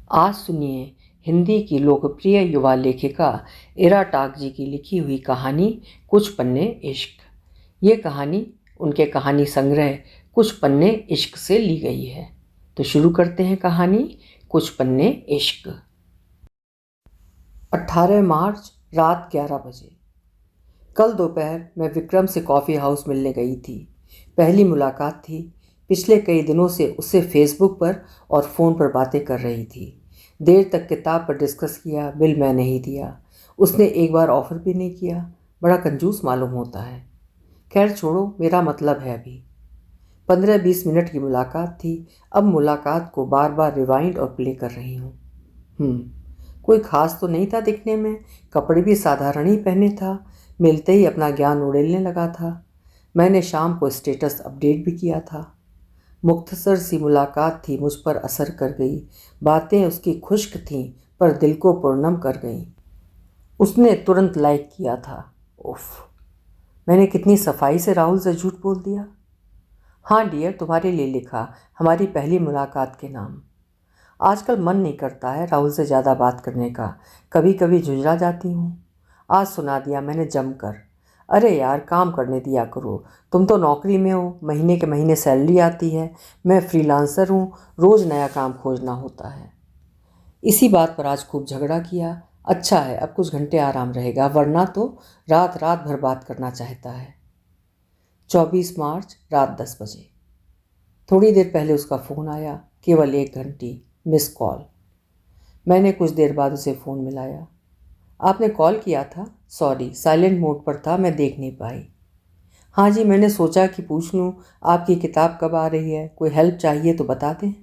आज सुनिए हिंदी की लोकप्रिय युवा लेखिका इरा टाकजी की लिखी हुई कहानी कुछ पन्ने इश्क। ये कहानी उनके कहानी संग्रह कुछ पन्ने इश्क से ली गई है। तो शुरू करते हैं कहानी कुछ पन्ने इश्क। 18 मार्च रात 11 बजे। कल दोपहर मैं विक्रम से कॉफ़ी हाउस मिलने गई थी। पहली मुलाकात थी। पिछले कई दिनों से उससे फेसबुक पर और फ़ोन पर बातें कर रही थी। देर तक किताब पर डिस्कस किया। बिल मैंने ही दिया। उसने एक बार ऑफ़र भी नहीं किया। बड़ा कंजूस मालूम होता है। खैर छोड़ो, मेरा मतलब है अभी 15-20 मिनट की मुलाकात थी। अब मुलाकात को बार बार रिवाइंड और प्ले कर रही हूँ। कोई ख़ास तो नहीं था दिखने में। कपड़े भी साधारण ही पहने था। मिलते ही अपना ज्ञान उड़ेलने लगा था। मैंने शाम को स्टेटस अपडेट भी किया था। मुख्तसर सी मुलाकात थी, मुझ पर असर कर गई। बातें उसकी खुश्क थीं पर दिल को पुरनम कर गईं। उसने तुरंत लाइक किया था। उफ, मैंने कितनी सफाई से राहुल से झूठ बोल दिया। हाँ डियर, तुम्हारे लिए लिखा, हमारी पहली मुलाकात के नाम। आजकल मन नहीं करता है राहुल से ज़्यादा बात करने का। कभी कभी झुंझला जाती हूँ। आज सुना दिया मैंने जमकर। अरे यार, काम करने दिया करो। तुम तो नौकरी में हो, महीने के महीने सैलरी आती है। मैं फ्रीलांसर हूँ, रोज़ नया काम खोजना होता है। इसी बात पर आज खूब झगड़ा किया। अच्छा है, अब कुछ घंटे आराम रहेगा, वरना तो रात रात भर बात करना चाहता है। 24 मार्च रात 10 बजे। थोड़ी देर पहले उसका फ़ोन आया, केवल 1 घंटी मिस कॉल। मैंने कुछ देर बाद उसे फ़ोन मिलाया। आपने कॉल किया था? सॉरी, साइलेंट मोड पर था, मैं देख नहीं पाई। हाँ जी, मैंने सोचा कि पूछ लूँ आपकी किताब कब आ रही है, कोई हेल्प चाहिए तो बता दें।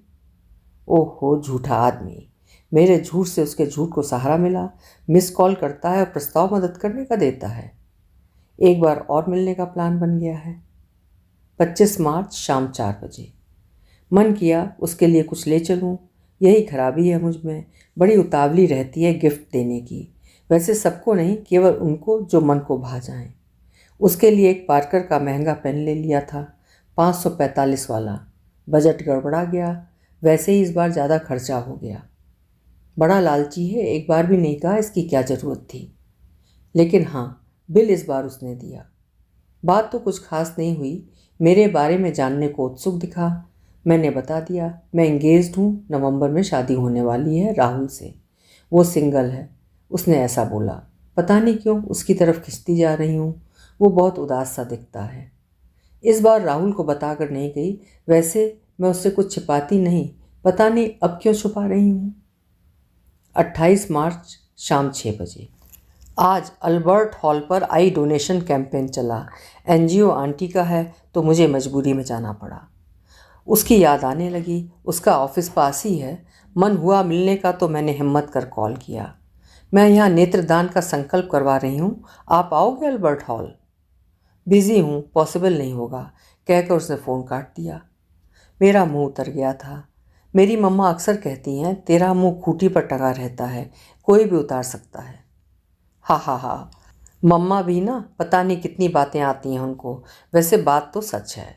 ओहो, झूठा आदमी। मेरे झूठ से उसके झूठ को सहारा मिला। मिस कॉल करता है और प्रस्ताव मदद करने का देता है। एक बार और मिलने का प्लान बन गया है। 25 मार्च शाम 4 बजे। मन किया उसके लिए कुछ ले चलूं। यही खराबी है मुझ में, बड़ी उतावली रहती है गिफ्ट देने की। वैसे सबको नहीं, केवल उनको जो मन को भा जाएं। उसके लिए एक पार्कर का महंगा पेन ले लिया था, 545 वाला। बजट गड़बड़ा गया। वैसे ही इस बार ज़्यादा खर्चा हो गया। बड़ा लालची है, एक बार भी नहीं कहा इसकी क्या ज़रूरत थी। लेकिन हाँ, बिल इस बार उसने दिया। बात तो कुछ खास नहीं हुई। मेरे बारे में जानने को उत्सुक दिखा। मैंने बता दिया, मैं एंगेज्ड हूँ, नवंबर में शादी होने वाली है राहुल से। वो सिंगल है। उसने ऐसा बोला। पता नहीं क्यों उसकी तरफ खिंचती जा रही हूँ। वो बहुत उदास सा दिखता है। इस बार राहुल को बताकर नहीं गई। वैसे मैं उससे कुछ छिपाती नहीं, पता नहीं अब क्यों छुपा रही हूँ। 28 मार्च शाम 6 बजे। आज अल्बर्ट हॉल पर आई डोनेशन कैंपेन चला। एनजीओ आंटी का है तो मुझे मजबूरी में जाना पड़ा। उसकी याद आने लगी। उसका ऑफिस पास ही है। मन हुआ मिलने का तो मैंने हिम्मत कर कॉल किया। मैं यहाँ नेत्रदान का संकल्प करवा रही हूँ, आप आओगे अल्बर्ट हॉल? बिज़ी हूँ, पॉसिबल नहीं होगा, कहकर उसने फ़ोन काट दिया। मेरा मुंह उतर गया था। मेरी मम्मा अक्सर कहती हैं, तेरा मुंह खूंटी पर टंगा रहता है, कोई भी उतार सकता है। हा हा हा। मम्मा भी ना, पता नहीं कितनी बातें आती हैं उनको। वैसे बात तो सच है।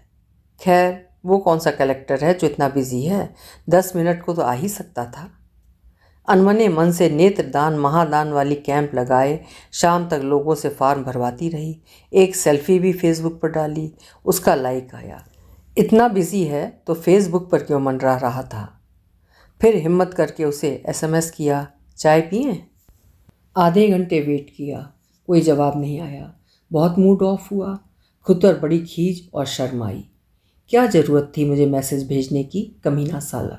खैर, वो कौन सा कलेक्टर है जो इतना बिजी है, 10 मिनट को तो आ ही सकता था। अनमने मन से नेत्रदान महादान वाली कैंप लगाए। शाम तक लोगों से फॉर्म भरवाती रही। एक सेल्फी भी फेसबुक पर डाली, उसका लाइक आया। इतना बिजी है तो फेसबुक पर क्यों मंडरा रहा था। फिर हिम्मत करके उसे एसएमएस किया, चाय पिए? आधे घंटे वेट किया, कोई जवाब नहीं आया। बहुत मूड ऑफ हुआ। खुद पर बड़ी खीज और शर्म आई। क्या ज़रूरत थी मुझे मैसेज भेजने की, कमीना साला।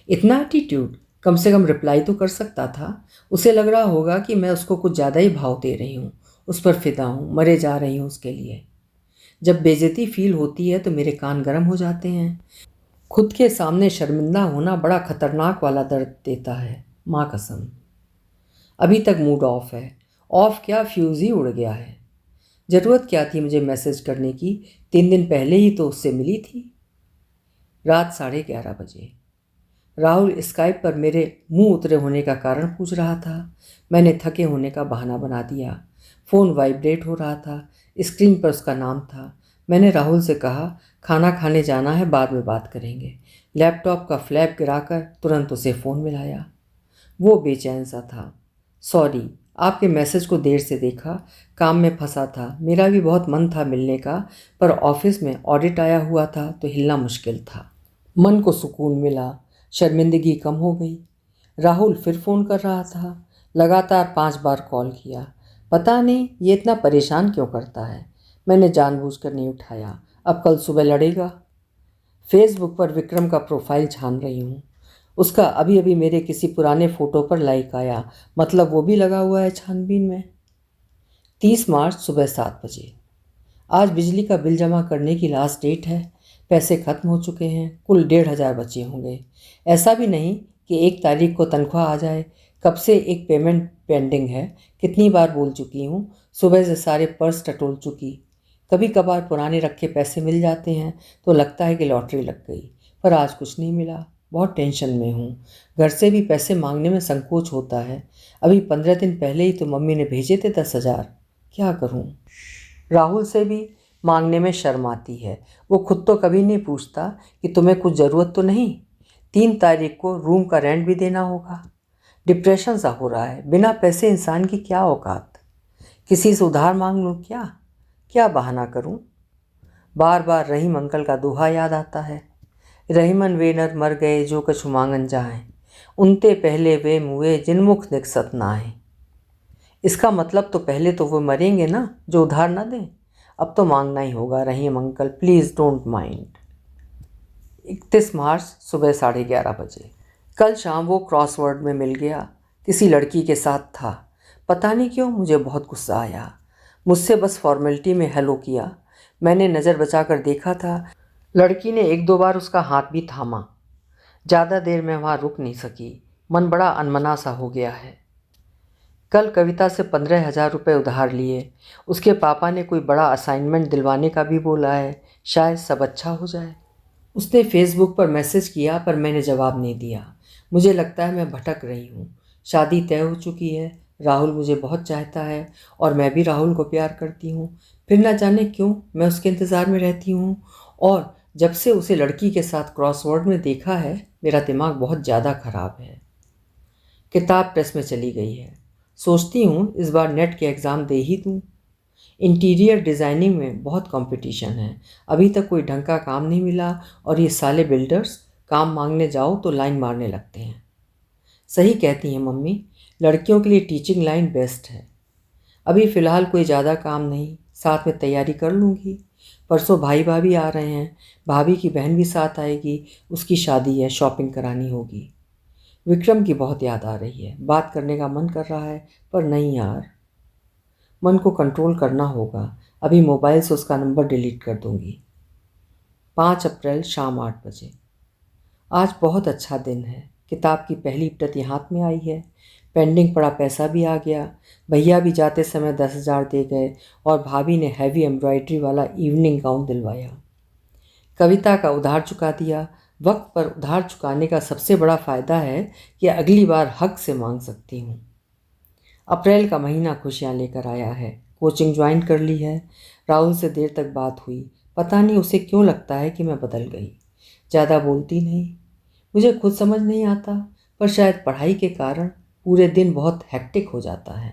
इतना एटीट्यूड, कम से कम रिप्लाई तो कर सकता था। उसे लग रहा होगा कि मैं उसको कुछ ज़्यादा ही भाव दे रही हूँ, उस पर फिदा हूँ, मरे जा रही हूँ उसके लिए। जब बेइज्जती फील होती है तो मेरे कान गर्म हो जाते हैं। खुद के सामने शर्मिंदा होना बड़ा खतरनाक वाला दर्द देता है, माँ कसम। अभी तक मूड ऑफ है। ऑफ क्या, फ्यूज़ ही उड़ गया है। ज़रूरत क्या थी मुझे मैसेज करने की, 3 दिन पहले ही तो उससे मिली थी। रात 11:30 बजे। राहुल स्काइप पर मेरे मुंह उतरे होने का कारण पूछ रहा था। मैंने थके होने का बहाना बना दिया। फ़ोन वाइब्रेट हो रहा था। स्क्रीन पर उसका नाम था। मैंने राहुल से कहा, खाना खाने जाना है, बाद में बात करेंगे। लैपटॉप का फ्लैप गिराकर तुरंत उसे फ़ोन मिलाया। वो बेचैन सा था। सॉरी, आपके मैसेज को देर से देखा, काम में फंसा था। मेरा भी बहुत मन था मिलने का, पर ऑफिस में ऑडिट आया हुआ था तो हिलना मुश्किल था। मन को सुकून मिला, शर्मिंदगी कम हो गई। राहुल फिर फ़ोन कर रहा था। लगातार 5 बार कॉल किया। पता नहीं ये इतना परेशान क्यों करता है। मैंने जानबूझकर नहीं उठाया। अब कल सुबह लड़ेगा। फेसबुक पर विक्रम का प्रोफाइल छान रही हूँ। उसका अभी अभी मेरे किसी पुराने फ़ोटो पर लाइक आया, मतलब वो भी लगा हुआ है छानबीन में। 30 मार्च सुबह 7 बजे। आज बिजली का बिल जमा करने की लास्ट डेट है। पैसे खत्म हो चुके हैं, कुल 1,500 बचे होंगे। ऐसा भी नहीं कि 1 तारीख को तनख्वाह आ जाए। कब से एक पेमेंट पेंडिंग है, कितनी बार बोल चुकी हूँ। सुबह से सारे पर्स टटोल चुकी। कभी कभार पुराने रखे पैसे मिल जाते हैं तो लगता है कि लॉटरी लग गई, पर आज कुछ नहीं मिला। बहुत टेंशन में हूँ। घर से भी पैसे मांगने में संकोच होता है। अभी 15 दिन पहले ही तो मम्मी ने भेजे थे 10,000। क्या करूँ। राहुल से भी मांगने में शर्म आती है। वो खुद तो कभी नहीं पूछता कि तुम्हें कुछ ज़रूरत तो नहीं। 3 तारीख को रूम का रेंट भी देना होगा। डिप्रेशन सा हो रहा है। बिना पैसे इंसान की क्या औकात। किसी से उधार मांग लूँ क्या? क्या बहाना करूँ? बार बार रहीम अंकल का दोहा याद आता है। रहीमन वे नर मर गए जो कछु मांगन जाए, उनते पहले वे मुए जिन मुख निकसत नाए। इसका मतलब तो पहले तो वो मरेंगे ना जो उधार ना दें। अब तो मांगना ही होगा। रहीम अंकल प्लीज़ डोंट माइंड। 31 मार्च सुबह 11:30 बजे। कल शाम वो क्रॉसवर्ड में मिल गया। किसी लड़की के साथ था। पता नहीं क्यों मुझे बहुत गुस्सा आया। मुझसे बस फॉर्मेलिटी में हेलो किया। मैंने नज़र बचाकर देखा था। लड़की ने 1-2 बार उसका हाथ भी थामा। ज़्यादा देर मैं वहाँ रुक नहीं सकी। मन बड़ा अनमना सा हो गया है। कल कविता से 15,000 रुपये उधार लिए। उसके पापा ने कोई बड़ा असाइनमेंट दिलवाने का भी बोला है। शायद सब अच्छा हो जाए। उसने फेसबुक पर मैसेज किया पर मैंने जवाब नहीं दिया। मुझे लगता है मैं भटक रही हूँ। शादी तय हो चुकी है। राहुल मुझे बहुत चाहता है और मैं भी राहुल को प्यार करती हूँ। फिर ना जाने क्यों मैं उसके इंतज़ार में रहती हूँ। और जब से उसे लड़की के साथ क्रॉसवर्ड में देखा है, मेरा दिमाग बहुत ज़्यादा ख़राब है। किताब प्रेस में चली गई है। सोचती हूँ इस बार नेट के एग्ज़ाम दे ही दूँ। इंटीरियर डिज़ाइनिंग में बहुत कंपटीशन है। अभी तक कोई ढंग का काम नहीं मिला और ये साले बिल्डर्स काम मांगने जाओ तो लाइन मारने लगते हैं। सही कहती हैं मम्मी, लड़कियों के लिए टीचिंग लाइन बेस्ट है। अभी फ़िलहाल कोई ज़्यादा काम नहीं, साथ में तैयारी कर लूँगी। परसों भाई भाभी आ रहे हैं। भाभी की बहन भी साथ आएगी। उसकी शादी है, शॉपिंग करानी होगी। विक्रम की बहुत याद आ रही है। बात करने का मन कर रहा है पर नहीं यार, मन को कंट्रोल करना होगा। अभी मोबाइल से उसका नंबर डिलीट कर दूंगी। 5 अप्रैल शाम 8 बजे। आज बहुत अच्छा दिन है। किताब की पहली प्रति हाथ में आई है। पेंडिंग पड़ा पैसा भी आ गया। भैया भी जाते समय 10,000 दे गए और भाभी ने हैवी एम्ब्रॉयडरी वाला इवनिंग गाउन दिलवाया। कविता का उधार चुका दिया। वक्त पर उधार चुकाने का सबसे बड़ा फ़ायदा है कि अगली बार हक से मांग सकती हूँ। अप्रैल का महीना खुशियाँ लेकर आया है। कोचिंग ज्वाइन कर ली है। राहुल से देर तक बात हुई। पता नहीं उसे क्यों लगता है कि मैं बदल गई। ज़्यादा बोलती नहीं। मुझे खुद समझ नहीं आता, पर शायद पढ़ाई के कारण पूरे दिन बहुत हेक्टिक हो जाता है।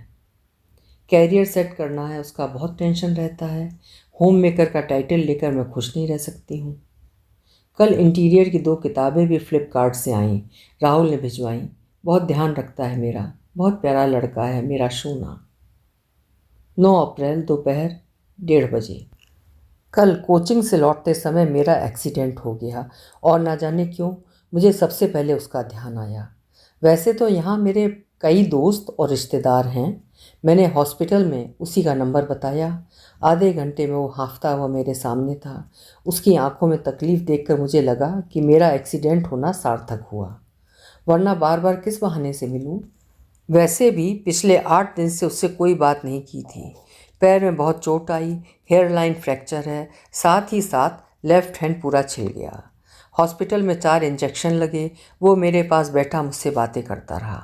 कैरियर सेट करना है, उसका बहुत टेंशन रहता है। होम मेकर का टाइटल लेकर मैं खुश नहीं रह सकती हूँ। कल इंटीरियर की 2 किताबें भी फ्लिपकार्ट से आईं। राहुल ने भिजवाई। बहुत ध्यान रखता है मेरा। बहुत प्यारा लड़का है मेरा शूना। 9 अप्रैल दोपहर 1:30 बजे। कल कोचिंग से लौटते समय मेरा एक्सीडेंट हो गया और ना जाने क्यों मुझे सबसे पहले उसका ध्यान आया। वैसे तो यहाँ मेरे कई दोस्त और रिश्तेदार हैं। मैंने हॉस्पिटल में उसी का नंबर बताया। आधे घंटे में वो हांफता हुआ मेरे सामने था। उसकी आंखों में तकलीफ़ देखकर मुझे लगा कि मेरा एक्सीडेंट होना सार्थक हुआ, वरना बार बार किस बहाने से मिलूं। वैसे भी पिछले 8 दिन से उससे कोई बात नहीं की थी। पैर में बहुत चोट आई, हेयर लाइन फ्रैक्चर है, साथ ही साथ लेफ्ट हैंड पूरा छिल गया। हॉस्पिटल में 4 इंजेक्शन लगे। वो मेरे पास बैठा मुझसे बातें करता रहा।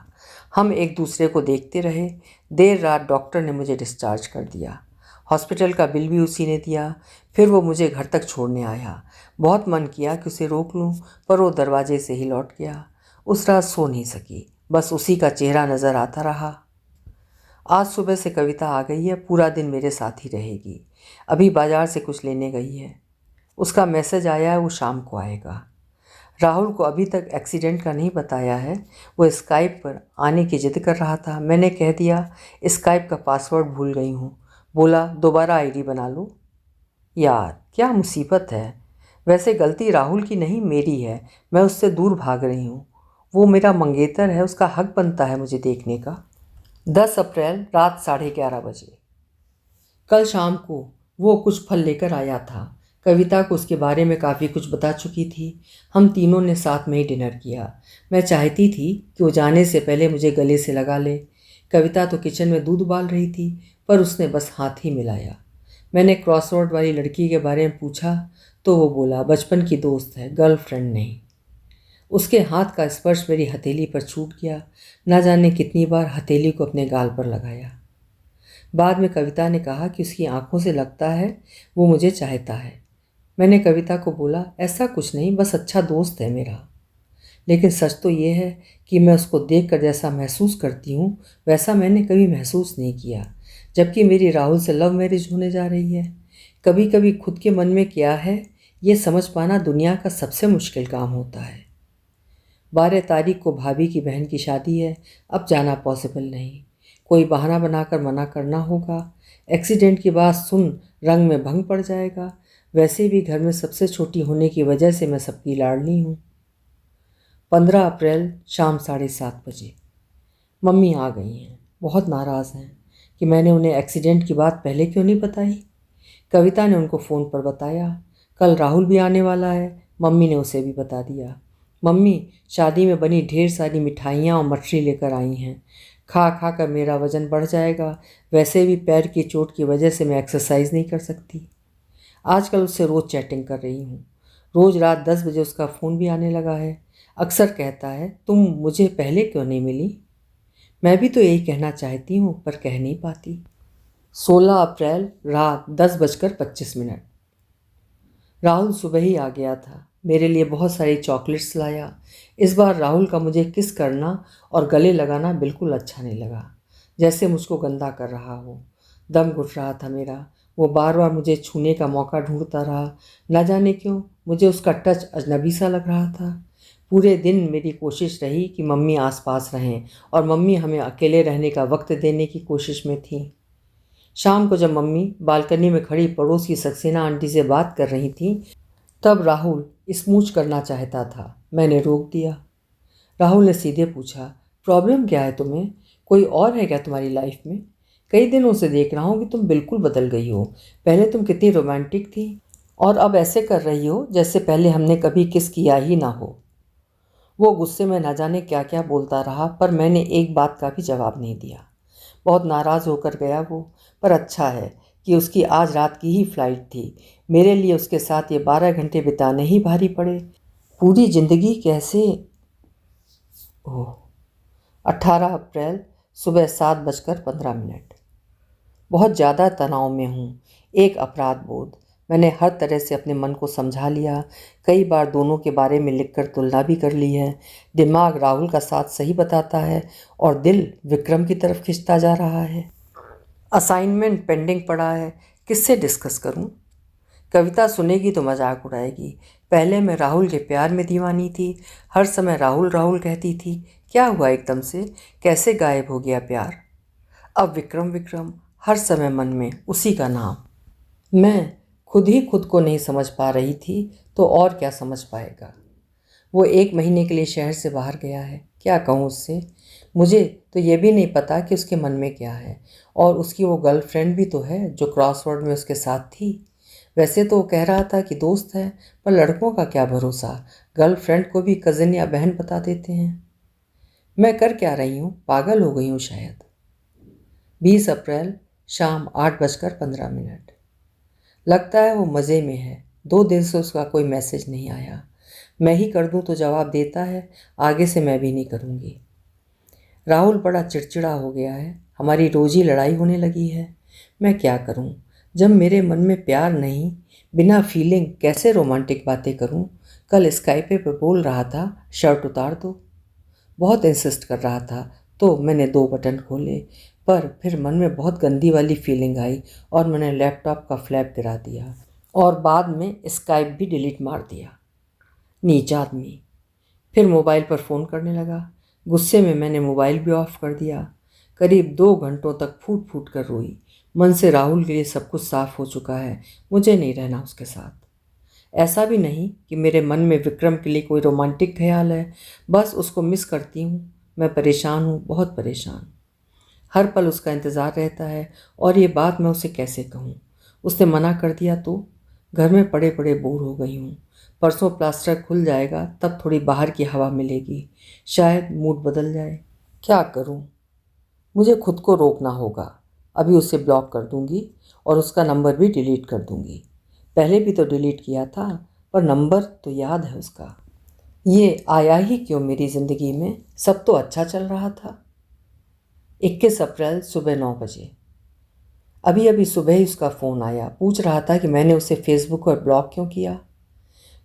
हम एक दूसरे को देखते रहे। देर रात डॉक्टर ने मुझे डिस्चार्ज कर दिया। हॉस्पिटल का बिल भी उसी ने दिया। फिर वो मुझे घर तक छोड़ने आया। बहुत मन किया कि उसे रोक लूं, पर वो दरवाजे से ही लौट गया। उस रात सो नहीं सकी। बस उसी का चेहरा नज़र आता रहा। आज सुबह से कविता आ गई है, पूरा दिन मेरे साथ ही रहेगी। अभी बाजार से कुछ लेने गई है। उसका मैसेज आया है वो शाम को आएगा। राहुल को अभी तक एक्सीडेंट का नहीं बताया है। वो स्काइप पर आने की जिद कर रहा था। मैंने कह दिया स्काइप का पासवर्ड भूल गई हूँ। बोला दोबारा आईडी बना लो। यार क्या मुसीबत है। वैसे गलती राहुल की नहीं मेरी है। मैं उससे दूर भाग रही हूँ। वो मेरा मंगेतर है, उसका हक बनता है मुझे देखने का। 10 अप्रैल रात 11:30 बजे। कल शाम को वो कुछ फल लेकर आया था। कविता को उसके बारे में काफ़ी कुछ बता चुकी थी। हम तीनों ने साथ में ही डिनर किया। मैं चाहती थी कि वो जाने से पहले मुझे गले से लगा ले। कविता तो किचन में दूध उबाल रही थी, पर उसने बस हाथ ही मिलाया। मैंने क्रॉसरोड वाली लड़की के बारे में पूछा तो वो बोला बचपन की दोस्त है, गर्लफ्रेंड नहीं। उसके हाथ का स्पर्श मेरी हथेली पर छूट गया। ना जाने कितनी बार हथेली को अपने गाल पर लगाया। बाद में कविता ने कहा कि उसकी आंखों से लगता है वो मुझे चाहता है। मैंने कविता को बोला ऐसा कुछ नहीं, बस अच्छा दोस्त है मेरा। लेकिन सच तो ये है कि मैं उसको देखकर जैसा महसूस करती हूँ वैसा मैंने कभी महसूस नहीं किया, जबकि मेरी राहुल से लव मैरिज होने जा रही है। कभी कभी खुद के मन में क्या है ये समझ पाना दुनिया का सबसे मुश्किल काम होता है। 12 तारीख को भाभी की बहन की शादी है। अब जाना पॉसिबल नहीं। कोई बहाना बनाकर मना करना होगा। एक्सीडेंट की बात सुन रंग में भंग पड़ जाएगा। वैसे भी घर में सबसे छोटी होने की वजह से मैं सबकी लाडली हूँ। 15 अप्रैल शाम 7:30 बजे। मम्मी आ गई हैं। बहुत नाराज़ हैं कि मैंने उन्हें एक्सीडेंट की बात पहले क्यों नहीं बताई। कविता ने उनको फ़ोन पर बताया। कल राहुल भी आने वाला है। मम्मी ने उसे भी बता दिया। मम्मी शादी में बनी ढेर सारी मिठाइयाँ और मठरी लेकर आई हैं। खा खा कर मेरा वज़न बढ़ जाएगा। वैसे भी पैर की चोट की वजह से मैं एक्सरसाइज नहीं कर सकती। आजकल उससे रोज़ चैटिंग कर रही हूँ। रोज़ रात 10 बजे उसका फ़ोन भी आने लगा है। अक्सर कहता है तुम मुझे पहले क्यों नहीं मिली। मैं भी तो यही कहना चाहती हूँ पर कह नहीं पाती। 16 अप्रैल रात 10:25। राहुल सुबह ही आ गया था। मेरे लिए बहुत सारी चॉकलेट्स लाया। इस बार राहुल का मुझे किस करना और गले लगाना बिल्कुल अच्छा नहीं लगा, जैसे मुझको गंदा कर रहा हो। दम घुट रहा था मेरा। वो बार बार मुझे छूने का मौका ढूंढता रहा। न जाने क्यों मुझे उसका टच अजनबी सा लग रहा था। पूरे दिन मेरी कोशिश रही कि मम्मी आसपास रहें और मम्मी हमें अकेले रहने का वक्त देने की कोशिश में थी। शाम को जब मम्मी बालकनी में खड़ी पड़ोस की सक्सेना आंटी से बात कर रही थी तब राहुल स्मूच करना चाहता था। मैंने रोक दिया। राहुल ने सीधे पूछा प्रॉब्लम क्या है तुम्हें, कोई और है क्या तुम्हारी लाइफ में। कई दिनों से देख रहा हूँ कि तुम बिल्कुल बदल गई हो। पहले तुम कितनी रोमांटिक थी और अब ऐसे कर रही हो जैसे पहले हमने कभी किस किया ही ना हो। वो गुस्से में न जाने क्या क्या बोलता रहा पर मैंने एक बात का भी जवाब नहीं दिया। बहुत नाराज़ होकर गया वो। पर अच्छा है कि उसकी आज रात की ही फ्लाइट थी। मेरे लिए उसके साथ ये 12 घंटे बिताने ही भारी पड़े। पूरी ज़िंदगी कैसे। ओह। 18 अप्रैल सुबह 7:15। बहुत ज़्यादा तनाव में हूँ। एक अपराध बोध। मैंने हर तरह से अपने मन को समझा लिया। कई बार दोनों के बारे में लिखकर तुलना भी कर ली है। दिमाग राहुल का साथ सही बताता है और दिल विक्रम की तरफ खिंचता जा रहा है। असाइनमेंट पेंडिंग पड़ा है, किससे डिस्कस करूं। कविता सुनेगी तो मजाक उड़ाएगी। पहले मैं राहुल के प्यार में दीवानी थी। हर समय राहुल राहुल कहती थी। क्या हुआ एकदम से, कैसे गायब हो गया प्यार। अब विक्रम विक्रम, हर समय मन में उसी का नाम। मैं खुद ही खुद को नहीं समझ पा रही थी तो और क्या समझ पाएगा। वो 1 महीने के लिए शहर से बाहर गया है। क्या कहूँ उससे। मुझे तो ये भी नहीं पता कि उसके मन में क्या है। और उसकी वो गर्लफ्रेंड भी तो है जो क्रॉसवर्ड में उसके साथ थी। वैसे तो वो कह रहा था कि दोस्त है, पर लड़कों का क्या भरोसा। गर्लफ्रेंड को भी कज़न या बहन बता देते हैं। मैं कर क्या रही हूँ, पागल हो गई हूँ शायद। 20 अप्रैल शाम 8:15। लगता है वो मज़े में है। 2 दिन से उसका कोई मैसेज नहीं आया। मैं ही कर दूं तो जवाब देता है, आगे से मैं भी नहीं करूँगी। राहुल बड़ा चिड़चिड़ा हो गया है। हमारी रोज़ी लड़ाई होने लगी है। मैं क्या करूं। जब मेरे मन में प्यार नहीं, बिना फीलिंग कैसे रोमांटिक बातें करूं। कल स्काइपे पे बोल रहा था शर्ट उतार दो। बहुत इंसिस्ट कर रहा था तो मैंने 2 बटन खोले, पर फिर मन में बहुत गंदी वाली फीलिंग आई और मैंने लैपटॉप का फ्लैप गिरा दिया और बाद में स्काइप भी डिलीट मार दिया। नीच आदमी। फिर मोबाइल पर फ़ोन करने लगा। गुस्से में मैंने मोबाइल भी ऑफ कर दिया। करीब 2 घंटों तक फूट फूट कर रोई। मन से राहुल के लिए सब कुछ साफ हो चुका है, मुझे नहीं रहना उसके साथ। ऐसा भी नहीं कि मेरे मन में विक्रम के लिए कोई रोमांटिक ख्याल है, बस उसको मिस करती हूँ। मैं परेशान हूँ, बहुत परेशान। हर पल उसका इंतज़ार रहता है और ये बात मैं उसे कैसे कहूँ। उसने मना कर दिया तो घर में पड़े पड़े बोर हो गई हूँ। परसों प्लास्टर खुल जाएगा, तब थोड़ी बाहर की हवा मिलेगी, शायद मूड बदल जाए। क्या करूँ? मुझे खुद को रोकना होगा। अभी उसे ब्लॉक कर दूंगी और उसका नंबर भी डिलीट कर दूंगी। पहले भी तो डिलीट किया था, पर नंबर तो याद है उसका। ये आया ही क्यों मेरी ज़िंदगी में? सब तो अच्छा चल रहा था। 21 अप्रैल सुबह 9 बजे। अभी अभी सुबह ही उसका फ़ोन आया, पूछ रहा था कि मैंने उसे फेसबुक पर ब्लॉक क्यों किया।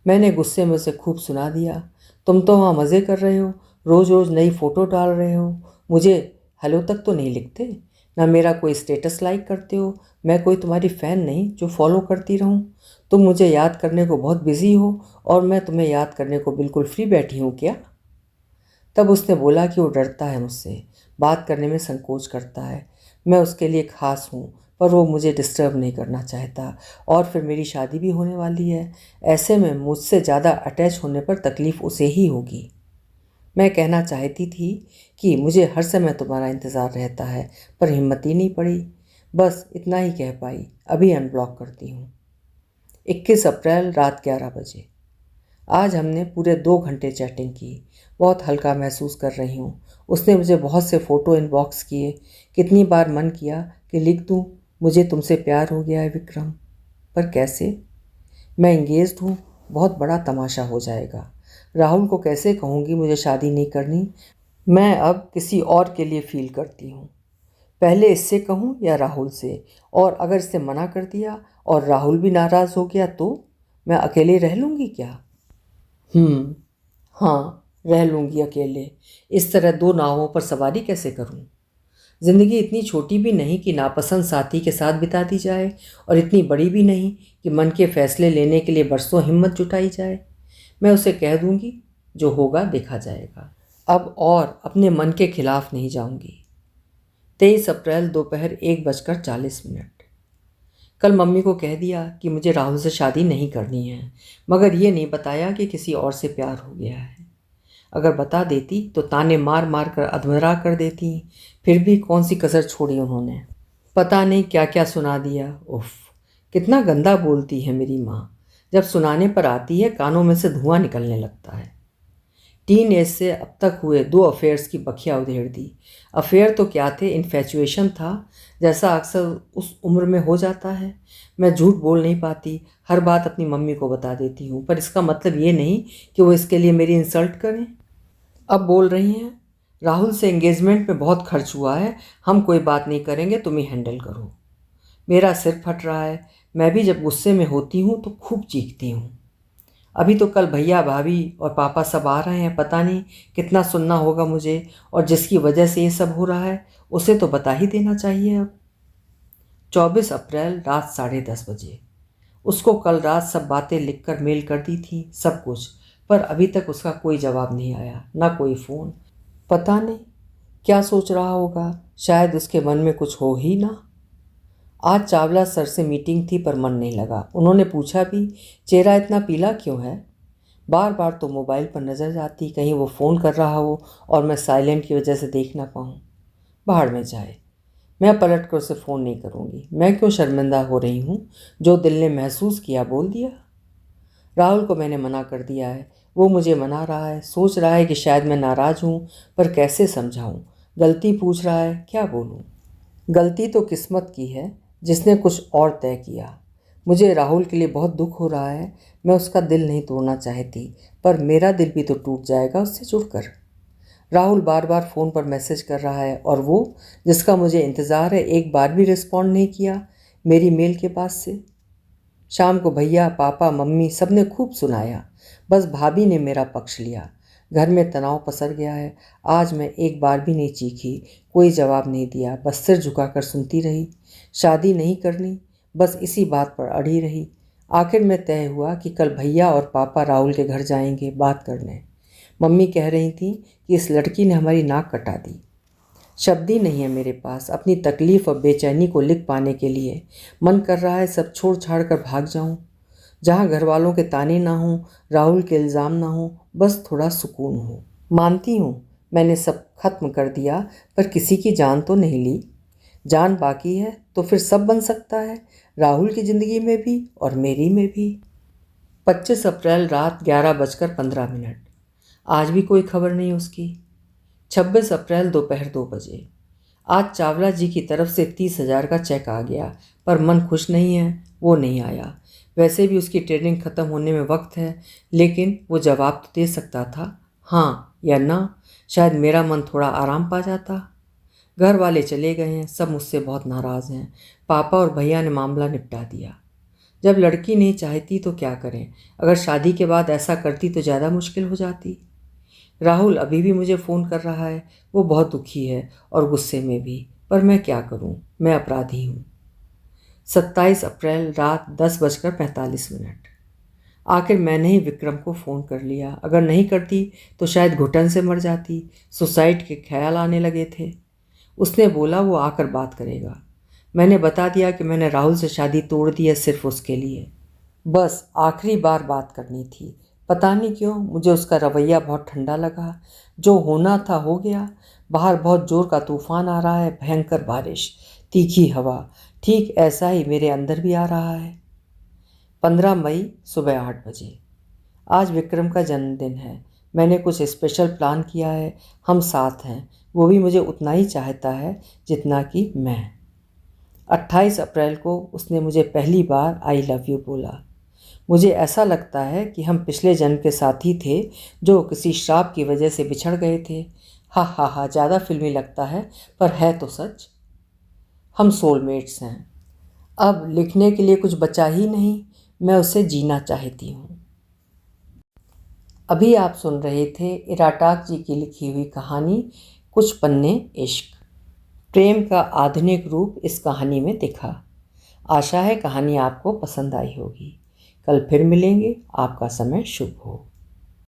मैंने गुस्से में उसे खूब सुना दिया। तुम तो वहाँ मज़े कर रहे हो, रोज़ रोज़ नई फ़ोटो डाल रहे हो, मुझे हेलो तक तो नहीं लिखते, ना मेरा कोई स्टेटस लाइक करते हो। मैं कोई तुम्हारी फ़ैन नहीं जो फॉलो करती रहूँ। तुम मुझे याद करने को बहुत बिज़ी हो और मैं तुम्हें याद करने को बिल्कुल फ्री बैठी हूँ क्या? तब उसने बोला कि वो डरता है मुझसे, बात करने में संकोच करता है। मैं उसके लिए ख़ास हूँ, पर वो मुझे डिस्टर्ब नहीं करना चाहता और फिर मेरी शादी भी होने वाली है। ऐसे में मुझसे ज़्यादा अटैच होने पर तकलीफ़ उसे ही होगी। मैं कहना चाहती थी कि मुझे हर समय तुम्हारा इंतज़ार रहता है, पर हिम्मत ही नहीं पड़ी। बस इतना ही कह पाई। अभी अनब्लॉक करती हूँ। 21 अप्रैल रात 11 बजे। आज हमने पूरे 2 घंटे चैटिंग की। बहुत हल्का महसूस कर रही हूँ। उसने मुझे बहुत से फ़ोटो इनबॉक्स किए। कितनी बार मन किया कि लिख दूँ, मुझे तुमसे प्यार हो गया है विक्रम, पर कैसे? मैं इंगेज्ड हूँ, बहुत बड़ा तमाशा हो जाएगा। राहुल को कैसे कहूँगी मुझे शादी नहीं करनी? मैं अब किसी और के लिए फ़ील करती हूँ। पहले इससे कहूँ या राहुल से? और अगर इससे मना कर दिया और राहुल भी नाराज़ हो गया तो मैं अकेले रह लूँगी क्या? हाँ, रह लूँगी अकेले। इस तरह 2 नावों पर सवारी कैसे करूँ? ज़िंदगी इतनी छोटी भी नहीं कि नापसंद साथी के साथ बिता दी जाए और इतनी बड़ी भी नहीं कि मन के फैसले लेने के लिए बरसों हिम्मत जुटाई जाए। मैं उसे कह दूँगी, जो होगा देखा जाएगा। अब और अपने मन के खिलाफ नहीं जाऊँगी। 23 अप्रैल दोपहर 1:40। कल मम्मी को कह दिया कि मुझे राहुल से शादी नहीं करनी है, मगर ये नहीं बताया कि किसी और से प्यार हो गया है। अगर बता देती तो ताने मार मार कर अधमरा कर देती। फिर भी कौन सी कसर छोड़ी उन्होंने। पता नहीं क्या क्या सुना दिया। उफ, कितना गंदा बोलती है मेरी माँ। जब सुनाने पर आती है कानों में से धुआं निकलने लगता है। टीन एज से अब तक हुए 2 अफेयर्स की बखिया उधेड़ दी। अफेयर तो क्या थे, इन्फैचुएशन था, जैसा अक्सर उस उम्र में हो जाता है। मैं झूठ बोल नहीं पाती, हर बात अपनी मम्मी को बता देती हूँ, पर इसका मतलब ये नहीं कि वो इसके लिए मेरी इंसल्ट करें। अब बोल रही हैं, राहुल से एंगेजमेंट में बहुत खर्च हुआ है, हम कोई बात नहीं करेंगे, तुम ही हैंडल करो। मेरा सिर फट रहा है। मैं भी जब गुस्से में होती हूँ तो खूब चीखती हूँ। अभी तो कल भैया भाभी और पापा सब आ रहे हैं, पता नहीं कितना सुनना होगा मुझे, और जिसकी वजह से ये सब हो रहा है उसे तो बता ही देना चाहिए अब। 24 अप्रैल रात 10:30 बजे। उसको कल रात सब बातें लिखकर मेल कर दी थी, सब कुछ, पर अभी तक उसका कोई जवाब नहीं आया, ना कोई फ़ोन। पता नहीं क्या सोच रहा होगा, शायद उसके मन में कुछ हो ही ना। आज चावला सर से मीटिंग थी पर मन नहीं लगा। उन्होंने पूछा भी, चेहरा इतना पीला क्यों है? बार बार तो मोबाइल पर नज़र जाती, कहीं वो फ़ोन कर रहा हो और मैं साइलेंट की वजह से देख ना पाऊँ। बाहर में जाए, मैं पलट कर उसे फ़ोन नहीं करूँगी। मैं क्यों शर्मिंदा हो रही हूँ? जो दिल ने महसूस किया बोल दिया। राहुल को मैंने मना कर दिया है, वो मुझे मना रहा है, सोच रहा है कि शायद मैं नाराज़ हूँ, पर कैसे समझाऊँ? गलती पूछ रहा है, क्या बोलूँ? गलती तो किस्मत की है जिसने कुछ और तय किया। मुझे राहुल के लिए बहुत दुख हो रहा है। मैं उसका दिल नहीं तोड़ना चाहती, पर मेरा दिल भी तो टूट जाएगा उससे जुड़कर। राहुल बार बार फ़ोन पर मैसेज कर रहा है और वो जिसका मुझे इंतज़ार है एक बार भी रिस्पॉन्ड नहीं किया मेरी मेल के बाद से। शाम को भैया पापा मम्मी सब ने खूब सुनाया, बस भाभी ने मेरा पक्ष लिया। घर में तनाव पसर गया है। आज मैं एक बार भी नहीं चीखी, कोई जवाब नहीं दिया, बस सिर झुकाकर सुनती रही। शादी नहीं करनी, बस इसी बात पर अड़ी रही। आखिर में तय हुआ कि कल भैया और पापा राहुल के घर जाएंगे बात करने। मम्मी कह रही थी कि इस लड़की ने हमारी नाक कटा दी। शब्द ही नहीं है मेरे पास अपनी तकलीफ़ और बेचैनी को लिख पाने के लिए। मन कर रहा है सब छोड़ छाड़ कर भाग जाऊं, जहाँ घर वालों के ताने ना हों, राहुल के इल्ज़ाम ना हों, बस थोड़ा सुकून हो। मानती हूँ मैंने सब खत्म कर दिया, पर किसी की जान तो नहीं ली। जान बाकी है तो फिर सब बन सकता है, राहुल की ज़िंदगी में भी और मेरी में भी। 25 अप्रैल रात 11:15। आज भी कोई खबर नहीं उसकी। 26 अप्रैल दोपहर 2 बजे। आज चावला जी की तरफ से 30,000 का चेक आ गया, पर मन खुश नहीं है, वो नहीं आया। वैसे भी उसकी ट्रेनिंग ख़त्म होने में वक्त है, लेकिन वो जवाब तो दे सकता था, हाँ या ना। शायद मेरा मन थोड़ा आराम पा जाता। घर वाले चले गए हैं, सब मुझसे बहुत नाराज़ हैं। पापा और भैया ने मामला निपटा दिया। जब लड़की नहीं चाहती तो क्या करें, अगर शादी के बाद ऐसा करती तो ज़्यादा मुश्किल हो जाती। राहुल अभी भी मुझे फ़ोन कर रहा है, वो बहुत दुखी है और गुस्से में भी, पर मैं क्या करूं, मैं अपराधी हूं। 27 अप्रैल रात 10:45। आखिर मैंने ही विक्रम को फ़ोन कर लिया। अगर नहीं करती तो शायद घुटन से मर जाती। सुसाइड के ख्याल आने लगे थे। उसने बोला वो आकर बात करेगा। मैंने बता दिया कि मैंने राहुल से शादी तोड़ दी है सिर्फ उसके लिए। बस आखिरी बार बात करनी थी। पता नहीं क्यों मुझे उसका रवैया बहुत ठंडा लगा। जो होना था हो गया। बाहर बहुत ज़ोर का तूफान आ रहा है, भयंकर बारिश, तीखी हवा। ठीक ऐसा ही मेरे अंदर भी आ रहा है। 15 मई सुबह 8 बजे। आज विक्रम का जन्मदिन है। मैंने कुछ स्पेशल प्लान किया है। हम साथ हैं, वो भी मुझे उतना ही चाहता है जितना कि मैं। 28 अप्रैल को उसने मुझे पहली बार आई लव यू बोला। मुझे ऐसा लगता है कि हम पिछले जन्म के साथी थे जो किसी श्राप की वजह से बिछड़ गए थे। हा हा हा, ज़्यादा फिल्मी लगता है पर है तो सच। हम सोलमेट्स हैं। अब लिखने के लिए कुछ बचा ही नहीं, मैं उसे जीना चाहती हूँ। अभी आप सुन रहे थे इराटाक जी की लिखी हुई कहानी कुछ पन्ने इश्क। प्रेम का आधुनिक रूप इस कहानी में दिखा। आशा है कहानी आपको पसंद आई होगी। कल फिर मिलेंगे। आपका समय शुभ हो।